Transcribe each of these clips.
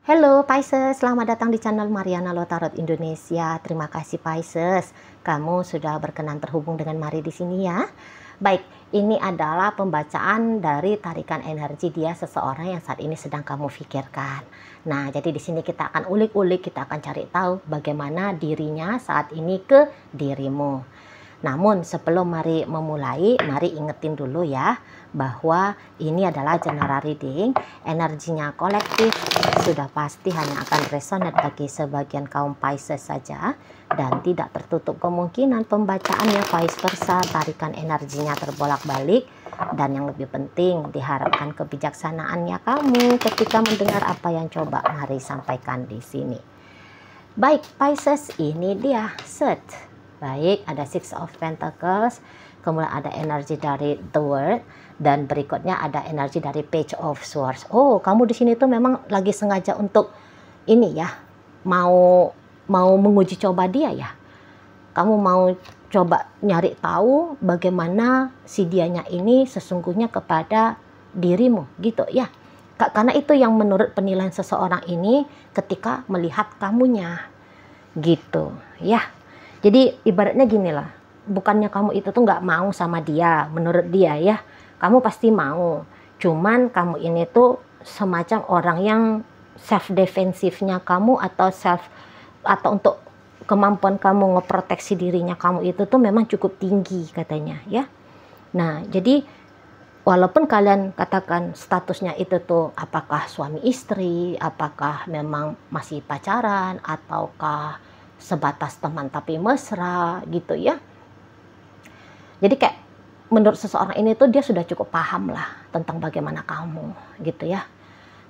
Halo Pisces, selamat datang di channel Mariana Lo Tarot Indonesia. Terima kasih Pisces, kamu sudah berkenan terhubung dengan Mari di sini ya. Baik, ini adalah pembacaan dari tarikan energi dia seseorang yang saat ini sedang kamu pikirkan. Nah, jadi di sini kita akan ulik-ulik, kita akan cari tahu bagaimana dirinya saat ini ke dirimu. Namun sebelum mari memulai, mari ingetin dulu ya bahwa ini adalah general reading, energinya kolektif, sudah pasti hanya akan resonate bagi sebagian kaum Pisces saja dan tidak tertutup kemungkinan pembacaannya vice versa, tarikan energinya terbolak-balik, dan yang lebih penting diharapkan kebijaksanaannya kamu ketika mendengar apa yang coba mari sampaikan di sini. Baik Pisces, ini dia set. Baik, ada Six of Pentacles, kemudian ada energi dari The World, dan berikutnya ada energi dari Page of Swords. Oh, kamu di sini tuh memang lagi sengaja untuk ini ya, mau menguji coba dia ya. Kamu mau coba nyari tahu bagaimana si dianya ini sesungguhnya kepada dirimu gitu ya. Karena itu yang menurut penilaian seseorang ini ketika melihat kamunya gitu ya. Jadi ibaratnya gini lah, bukannya kamu itu tuh nggak mau sama dia, menurut dia ya, kamu pasti mau. Cuman kamu ini tuh semacam orang yang self defensifnya kamu atau untuk kemampuan kamu ngeproteksi dirinya kamu itu tuh memang cukup tinggi katanya ya. Nah jadi walaupun kalian katakan statusnya itu tuh apakah suami istri, apakah memang masih pacaran, ataukah sebatas teman tapi mesra gitu ya. Jadi kayak menurut seseorang ini tuh dia sudah cukup paham lah tentang bagaimana kamu gitu ya.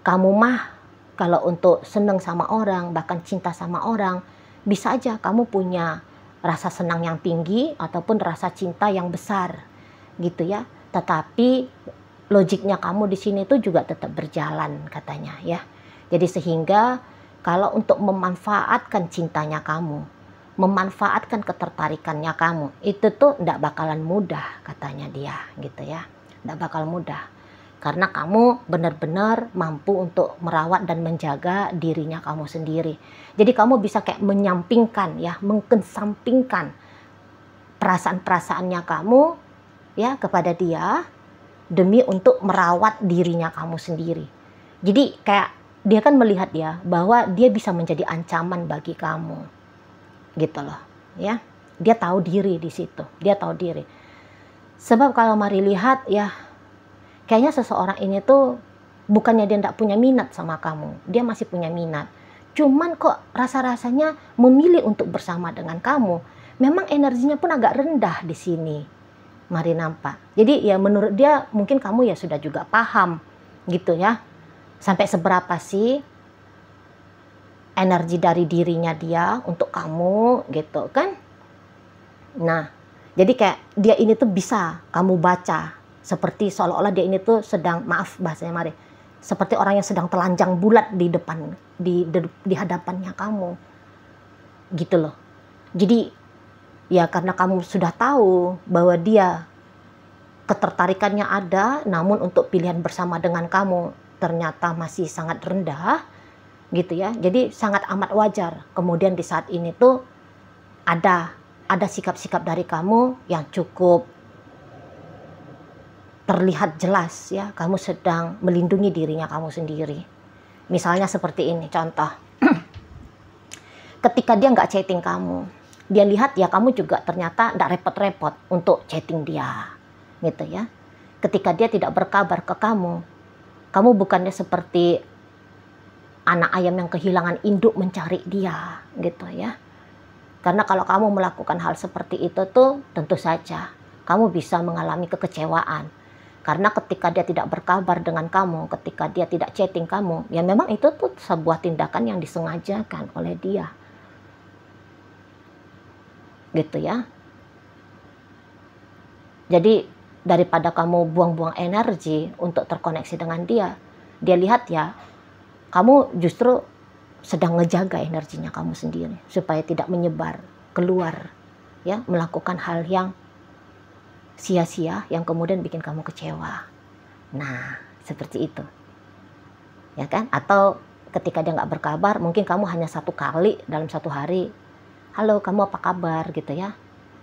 Kamu mah kalau untuk seneng sama orang, bahkan cinta sama orang, bisa aja kamu punya rasa senang yang tinggi ataupun rasa cinta yang besar gitu ya. Tetapi logiknya kamu di sini tuh juga tetap berjalan katanya ya. Jadi sehingga kalau untuk memanfaatkan cintanya kamu, memanfaatkan ketertarikannya kamu, itu tuh tidak bakalan mudah katanya dia gitu ya. Tidak bakal mudah. Karena kamu benar-benar mampu untuk merawat dan menjaga dirinya kamu sendiri. Jadi kamu bisa kayak menyampingkan ya, mengkesampingkan perasaan-perasaannya kamu ya kepada dia demi untuk merawat dirinya kamu sendiri. Jadi kayak dia kan melihat ya bahwa dia bisa menjadi ancaman bagi kamu gitu loh ya. Dia tahu diri di situ, dia tahu diri. Sebab kalau mari lihat ya, kayaknya seseorang ini tuh bukannya dia tidak punya minat sama kamu, dia masih punya minat. Cuman kok rasa-rasanya memilih untuk bersama dengan kamu. Memang energinya pun agak rendah di sini. Mari nampak. Jadi ya menurut dia mungkin kamu ya sudah juga paham gitu ya. Sampai seberapa sih energi dari dirinya dia untuk kamu gitu kan. Nah jadi kayak dia ini tuh bisa kamu baca seperti seolah-olah dia ini tuh sedang, maaf bahasanya mari, seperti orang yang sedang telanjang bulat di depan di hadapannya kamu gitu loh. Jadi ya karena kamu sudah tahu bahwa dia ketertarikannya ada, namun untuk pilihan bersama dengan kamu ternyata masih sangat rendah gitu ya. Jadi sangat amat wajar kemudian di saat ini tuh ada sikap-sikap dari kamu yang cukup terlihat jelas ya, kamu sedang melindungi dirinya kamu sendiri. Misalnya seperti ini contoh. Ketika dia nggak chatting kamu, dia lihat ya kamu juga ternyata nggak repot-repot untuk chatting dia gitu ya. Ketika dia tidak berkabar ke kamu bukannya seperti anak ayam yang kehilangan induk mencari dia gitu ya. Karena kalau kamu melakukan hal seperti itu tuh tentu saja kamu bisa mengalami kekecewaan. Karena ketika dia tidak berkabar dengan kamu, ketika dia tidak chatting kamu, ya memang itu tuh sebuah tindakan yang disengajakan oleh dia. Gitu ya. Jadi daripada kamu buang-buang energi untuk terkoneksi dengan dia, dia lihat ya kamu justru sedang ngejaga energinya kamu sendiri supaya tidak menyebar keluar ya, melakukan hal yang sia-sia yang kemudian bikin kamu kecewa. Nah seperti itu ya kan. Atau ketika dia nggak berkabar, mungkin kamu hanya 1 kali dalam 1 hari, halo kamu apa kabar gitu ya.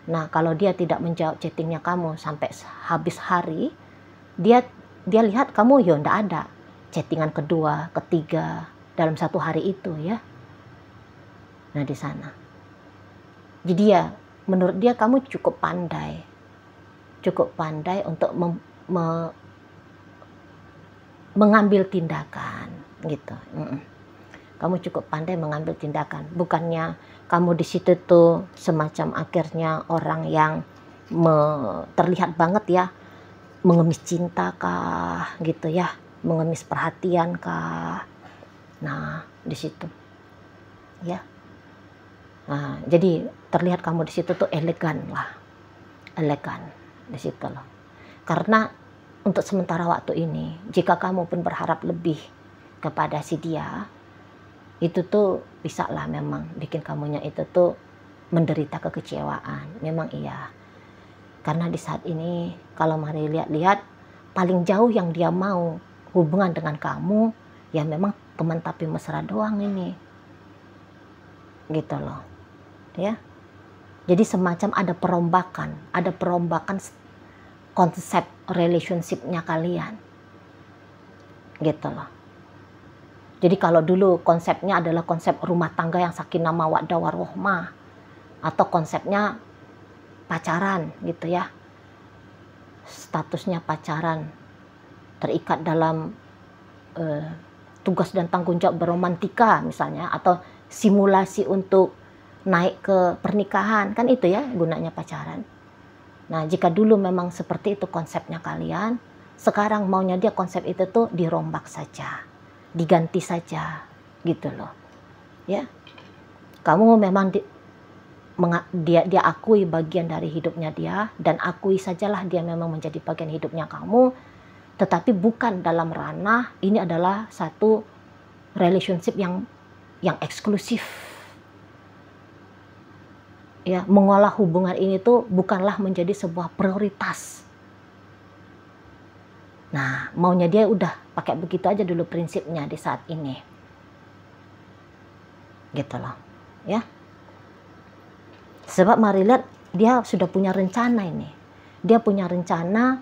Nah kalau dia tidak menjawab chattingnya kamu sampai habis hari, dia lihat kamu ya nggak ada chattingan kedua, ketiga dalam 1 hari itu ya. Nah di sana, jadi ya menurut dia kamu cukup pandai untuk mengambil tindakan gitu. Kamu cukup pandai mengambil tindakan. Bukannya kamu di situ tuh semacam akhirnya orang yang terlihat banget ya mengemis cinta kah gitu ya, mengemis perhatian kah. Nah di situ ya. Nah, jadi terlihat kamu di situ tuh elegan di situ loh. Karena untuk sementara waktu ini, jika kamu pun berharap lebih kepada si dia, itu tuh bisa lah memang bikin kamunya itu tuh menderita kekecewaan. Memang iya. Karena di saat ini kalau mari lihat-lihat, paling jauh yang dia mau hubungan dengan kamu ya memang teman tapi mesra doang ini. Gitu loh. Ya. Jadi semacam ada perombakan konsep relationship-nya kalian. Gitu loh. Jadi kalau dulu konsepnya adalah konsep rumah tangga yang sakinah mawaddah warahmah, atau konsepnya pacaran gitu ya, statusnya pacaran, terikat dalam tugas dan tanggung jawab beromantika misalnya, atau simulasi untuk naik ke pernikahan, kan itu ya gunanya pacaran. Nah jika dulu memang seperti itu konsepnya kalian, sekarang maunya dia konsep itu tuh dirombak saja, diganti saja gitu loh ya. Kamu memang dia akui bagian dari hidupnya dia, dan akui sajalah dia memang menjadi bagian hidupnya kamu, tetapi bukan dalam ranah ini adalah satu relationship yang eksklusif ya. Mengolah hubungan ini tuh bukanlah menjadi sebuah prioritas. Nah, maunya dia udah pakai begitu aja dulu prinsipnya di saat ini. Gitu loh. Ya. Sebab mari lihat, dia sudah punya rencana ini. Dia punya rencana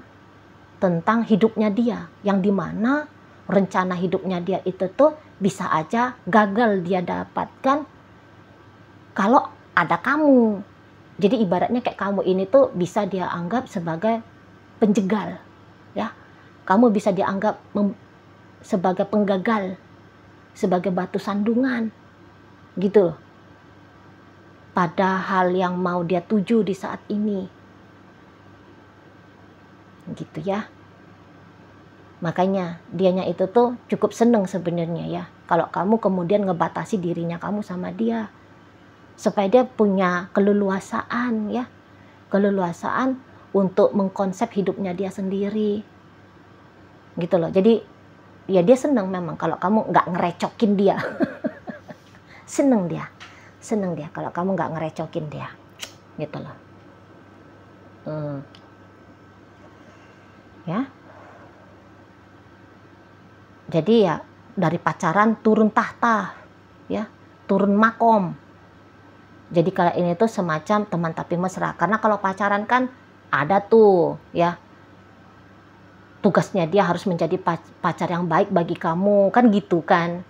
tentang hidupnya dia, yang dimana rencana hidupnya dia itu tuh bisa aja gagal dia dapatkan kalau ada kamu. Jadi ibaratnya kayak kamu ini tuh bisa dia anggap sebagai penjegal. Ya. Kamu bisa dianggap sebagai penggagal, sebagai batu sandungan, gitu. Pada hal yang mau dia tuju di saat ini, gitu ya. Makanya dianya itu tuh cukup seneng sebenarnya ya, kalau kamu kemudian ngebatasi dirinya kamu sama dia, supaya dia punya keleluasaan ya, keleluasaan untuk mengkonsep hidupnya dia sendiri. Gitu loh. Jadi ya dia senang memang kalau kamu nggak ngerecokin dia. seneng dia kalau kamu nggak ngerecokin dia, gitu loh. Ya, jadi ya dari pacaran turun tahta ya, turun makom. Jadi kalau ini tuh semacam teman tapi mesra, karena kalau pacaran kan ada tuh ya, tugasnya dia harus menjadi pacar yang baik bagi kamu, kan gitu kan.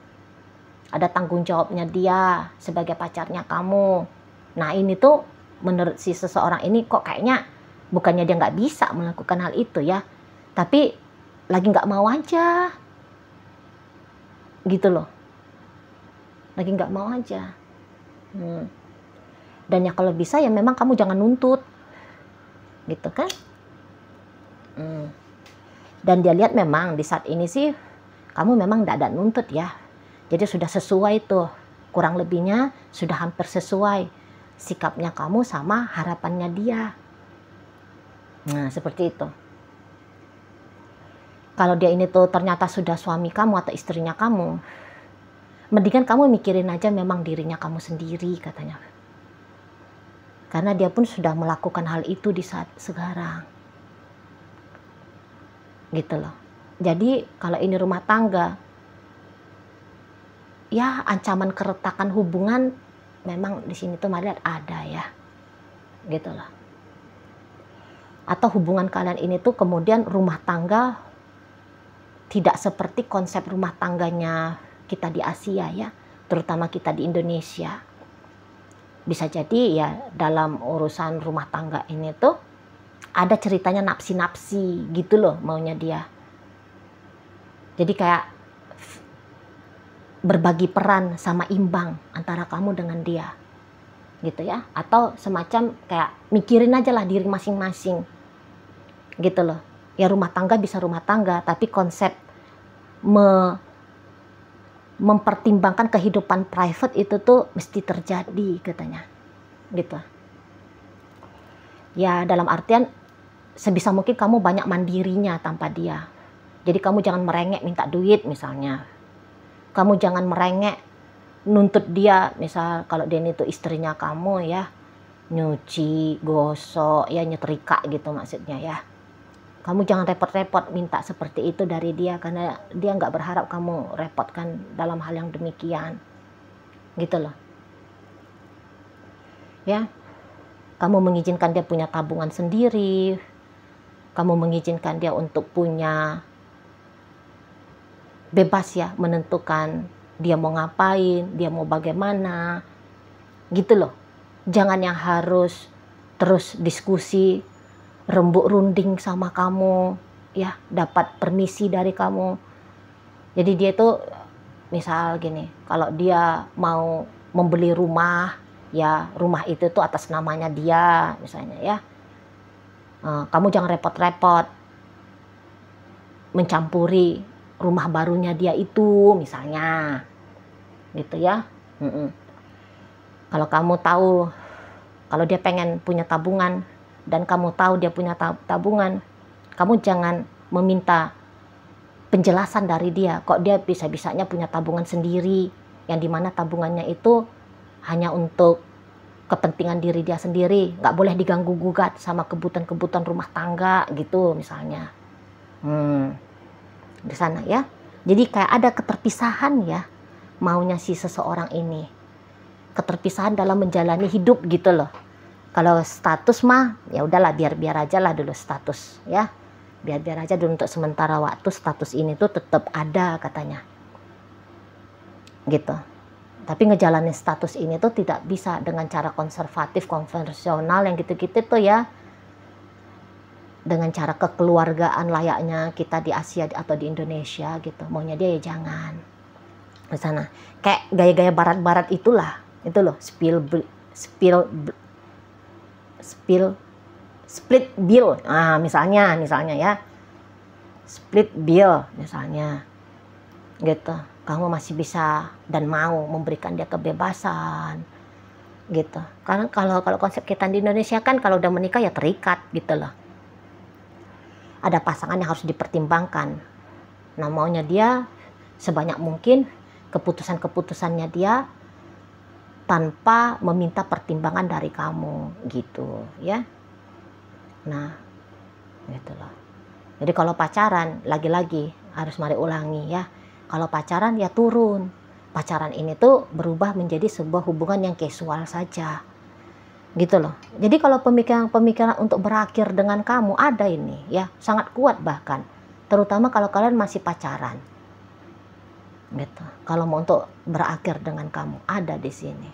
Ada tanggung jawabnya dia sebagai pacarnya kamu. Nah ini tuh menurut si seseorang ini kok kayaknya bukannya dia nggak bisa melakukan hal itu ya, tapi lagi nggak mau aja. Gitu loh. Lagi nggak mau aja. Dan ya kalau bisa ya memang kamu jangan nuntut. Gitu kan. Dan dia lihat memang di saat ini sih kamu memang tidak ada nuntut ya. Jadi sudah sesuai tuh, kurang lebihnya sudah hampir sesuai sikapnya kamu sama harapannya dia. Nah seperti itu. Kalau dia ini tuh ternyata sudah suami kamu atau istrinya kamu, mendingan kamu mikirin aja memang dirinya kamu sendiri katanya. Karena dia pun sudah melakukan hal itu di saat sekarang. Gitu loh. Jadi kalau ini rumah tangga, ya ancaman keretakan hubungan memang di sini tuh Maria ada ya, gitu loh. Atau hubungan kalian ini tuh kemudian rumah tangga tidak seperti konsep rumah tangganya kita di Asia ya, terutama kita di Indonesia. Bisa jadi ya dalam urusan rumah tangga ini tuh ada ceritanya napsi-napsi gitu loh maunya dia. Jadi kayak berbagi peran sama imbang antara kamu dengan dia gitu ya. Atau semacam kayak mikirin aja lah diri masing-masing gitu loh. Ya rumah tangga bisa rumah tangga, tapi konsep mempertimbangkan kehidupan private itu tuh mesti terjadi katanya gitu ya, dalam artian sebisa mungkin kamu banyak mandirinya tanpa dia. Jadi kamu jangan merengek minta duit misalnya, kamu jangan merengek nuntut dia, misal kalau dia itu istrinya kamu ya, nyuci, gosok ya, nyetrika gitu maksudnya ya. Kamu jangan repot-repot minta seperti itu dari dia, karena dia nggak berharap kamu repotkan dalam hal yang demikian. Gitu loh. Ya, kamu mengizinkan dia punya tabungan sendiri, kamu mengizinkan dia untuk punya bebas ya, menentukan dia mau ngapain, dia mau bagaimana. Gitu loh. Jangan yang harus terus diskusi rembuk runding sama kamu ya, dapat permisi dari kamu. Jadi dia tuh misal gini, kalau dia mau membeli rumah ya, rumah itu tuh atas namanya dia misalnya ya, kamu jangan repot-repot mencampuri rumah barunya dia itu misalnya gitu ya. Kalau kamu tahu kalau dia pengen punya tabungan dan kamu tahu dia punya tabungan, kamu jangan meminta penjelasan dari dia kok dia bisa-bisanya punya tabungan sendiri, yang dimana tabungannya itu hanya untuk kepentingan diri dia sendiri, nggak boleh diganggu gugat sama kebutuhan-kebutuhan rumah tangga gitu misalnya. Di sana ya, jadi kayak ada keterpisahan ya maunya si seseorang ini, keterpisahan dalam menjalani hidup gitu loh. Kalau status mah ya udahlah, biar aja lah dulu status ya, biar aja dulu untuk sementara waktu status ini tuh tetap ada katanya gitu. Tapi ngejalanin status ini tuh tidak bisa dengan cara konservatif konvensional yang gitu-gitu tuh ya, dengan cara kekeluargaan layaknya kita di Asia atau di Indonesia gitu. Maunya dia ya jangan di sana kayak gaya-gaya barat-barat itulah, itu loh, split bill, misalnya ya, split bill misalnya gitu. Kamu masih bisa dan mau memberikan dia kebebasan gitu. Karena kalau konsep kita di Indonesia kan kalau udah menikah ya terikat gitu loh. Ada pasangan yang harus dipertimbangkan. Nah maunya dia sebanyak mungkin keputusannya dia tanpa meminta pertimbangan dari kamu gitu ya. Nah gitu loh. Jadi kalau pacaran, lagi-lagi harus mari ulangi ya, kalau pacaran ya turun. Pacaran ini tuh berubah menjadi sebuah hubungan yang casual saja gitu loh. Jadi kalau pemikiran untuk berakhir dengan kamu ada ini ya, sangat kuat bahkan, terutama kalau kalian masih pacaran gitu. Kalau mau untuk berakhir dengan kamu ada di sini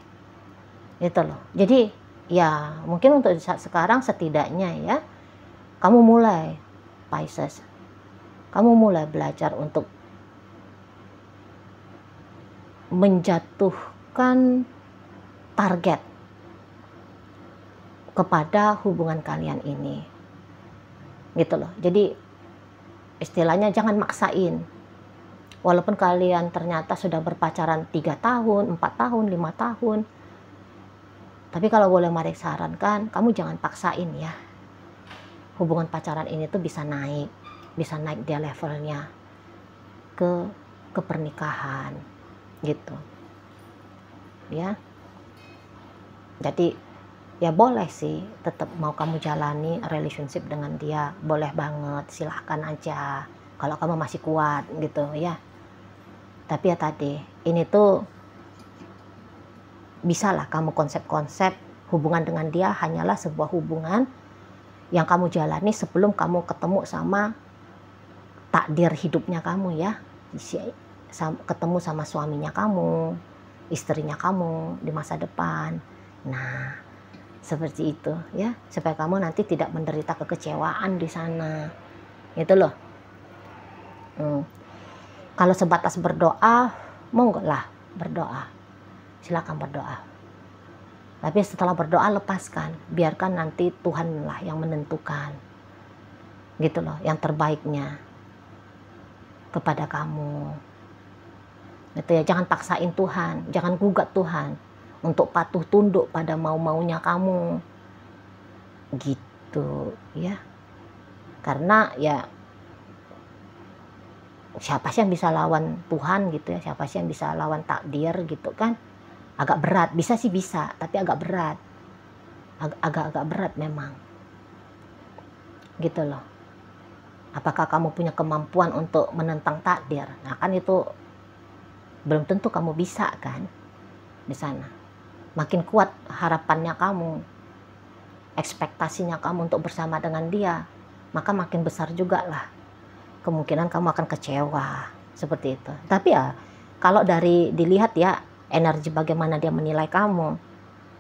gitu loh. Jadi ya mungkin untuk saat sekarang setidaknya ya, kamu mulai Pisces, kamu mulai belajar untuk menjatuhkan target kepada hubungan kalian ini gitu loh. Jadi istilahnya jangan maksain, walaupun kalian ternyata sudah berpacaran 3 tahun, 4 tahun, 5 tahun, tapi kalau boleh mari sarankan, kamu jangan paksain ya. Hubungan pacaran ini tuh bisa naik dia levelnya ke pernikahan gitu ya. Jadi ya boleh sih tetap mau kamu jalani relationship dengan dia, boleh banget, silahkan aja kalau kamu masih kuat gitu ya. Tapi ya tadi, ini tuh bisalah kamu konsep-konsep hubungan dengan dia hanyalah sebuah hubungan yang kamu jalani sebelum kamu ketemu sama takdir hidupnya kamu ya. Ketemu sama suaminya kamu, istrinya kamu di masa depan. Nah, seperti itu ya, supaya kamu nanti tidak menderita kekecewaan di sana. Gitu loh. Kalau sebatas berdoa, monggo lah berdoa. Silakan berdoa. Tapi setelah berdoa lepaskan, biarkan nanti Tuhanlah yang menentukan. Gitu loh, yang terbaiknya kepada kamu. Gitu ya, jangan paksain Tuhan, jangan gugat Tuhan untuk patuh tunduk pada mau-maunya kamu. Gitu ya. Karena ya siapa sih yang bisa lawan Tuhan gitu ya, siapa sih yang bisa lawan takdir gitu kan. Agak berat, bisa sih bisa, tapi agak berat, agak berat memang gitu loh. Apakah kamu punya kemampuan untuk menentang takdir? Nah kan itu belum tentu kamu bisa kan di sana. Makin kuat harapannya kamu, ekspektasinya kamu untuk bersama dengan dia, maka makin besar juga lah kemungkinan kamu akan kecewa seperti itu. Tapi ya kalau dari dilihat ya energi bagaimana dia menilai kamu,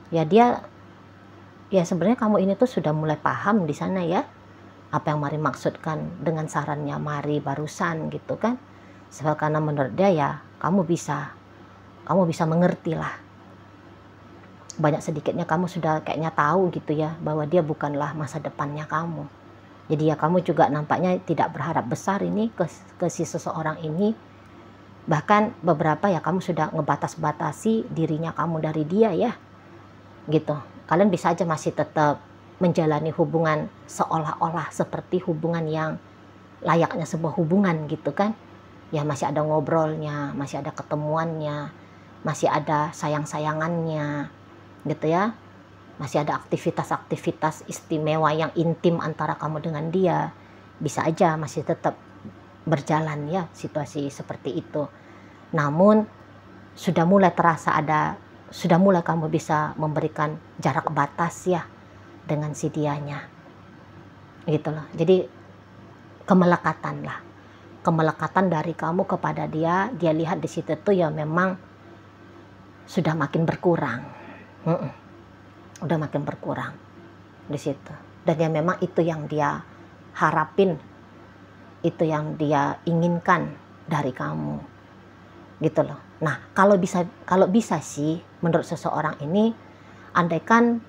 ya dia ya sebenarnya kamu ini tuh sudah mulai paham di sana ya apa yang Mari maksudkan dengan sarannya Mari barusan gitu kan. Sebab karena menurut dia ya kamu bisa mengerti lah, banyak sedikitnya kamu sudah kayaknya tahu gitu ya bahwa dia bukanlah masa depannya kamu. Jadi ya kamu juga nampaknya tidak berharap besar ini ke si seseorang ini. Bahkan beberapa ya kamu sudah ngebatas-batasi dirinya kamu dari dia ya. Gitu. Kalian bisa aja masih tetap menjalani hubungan seolah-olah seperti hubungan yang layaknya sebuah hubungan gitu kan. Ya masih ada ngobrolnya, masih ada ketemuannya, masih ada sayang-sayangannya gitu ya. Masih ada aktivitas-aktivitas istimewa yang intim antara kamu dengan dia. Bisa aja masih tetap berjalan ya situasi seperti itu. Namun sudah mulai terasa sudah mulai kamu bisa memberikan jarak batas ya dengan si dianya. Gitu loh. Jadi kemelekatan lah. Kemelekatan dari kamu kepada dia, dia lihat di situ tuh ya memang sudah makin berkurang. Udah makin berkurang di situ. Dan ya memang itu yang dia harapin, itu yang dia inginkan dari kamu, gitu loh. Nah kalau bisa sih menurut seseorang ini, andaikan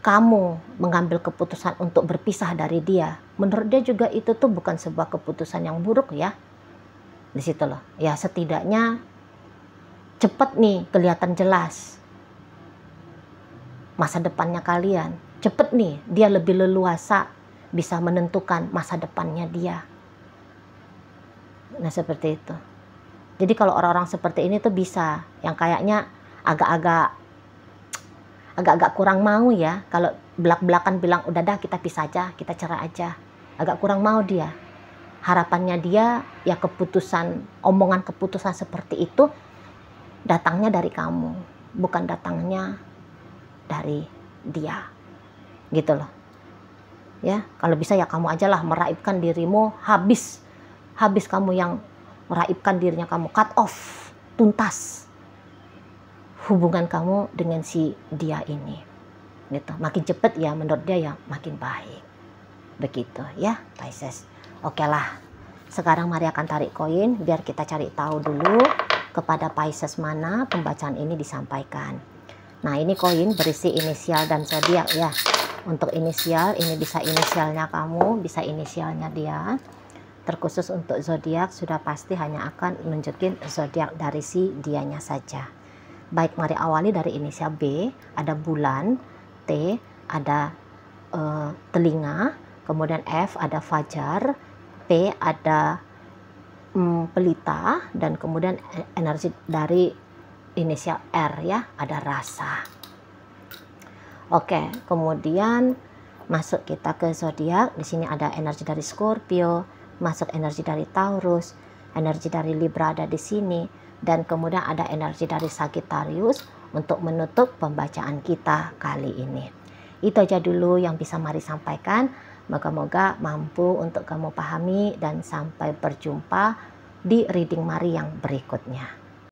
kamu mengambil keputusan untuk berpisah dari dia, menurut dia juga itu tuh bukan sebuah keputusan yang buruk ya, di situ loh. Ya setidaknya cepet nih kelihatan jelas masa depannya kalian. Cepet nih dia lebih leluasa bisa menentukan masa depannya dia. Nah seperti itu. Jadi kalau orang-orang seperti ini tuh bisa, yang kayaknya agak-agak kurang mau ya, kalau belak-belakan bilang udah dah kita pisah aja, kita cerai aja, agak kurang mau dia. Harapannya dia ya omongan keputusan seperti itu datangnya dari kamu, bukan datangnya dari dia, gitu loh. Ya kalau bisa ya kamu aja lah meraibkan dirimu, habis kamu yang meraibkan dirinya kamu, cut off, tuntas hubungan kamu dengan si dia ini, gitu. Makin cepet ya menurut dia ya makin baik, begitu ya Pisces. Oke lah, sekarang Mari akan tarik koin biar kita cari tahu dulu kepada Pisces mana pembacaan ini disampaikan. Nah ini koin berisi inisial dan zodiak ya. Untuk inisial ini bisa inisialnya kamu, bisa inisialnya dia. Terkhusus untuk zodiak sudah pasti hanya akan nunjukin zodiak dari si dianya saja. Baik, mari awali dari inisial B. Ada bulan, T ada telinga, kemudian F ada fajar, P ada pelita, dan kemudian energi dari inisial R ya, ada rasa. Oke, kemudian masuk kita ke zodiak. Di sini ada energi dari Scorpio, masuk energi dari Taurus, energi dari Libra ada di sini, dan kemudian ada energi dari Sagittarius untuk menutup pembacaan kita kali ini. Itu aja dulu yang bisa Mari sampaikan. Moga-moga mampu untuk kamu pahami, dan sampai berjumpa di reading Mari yang berikutnya.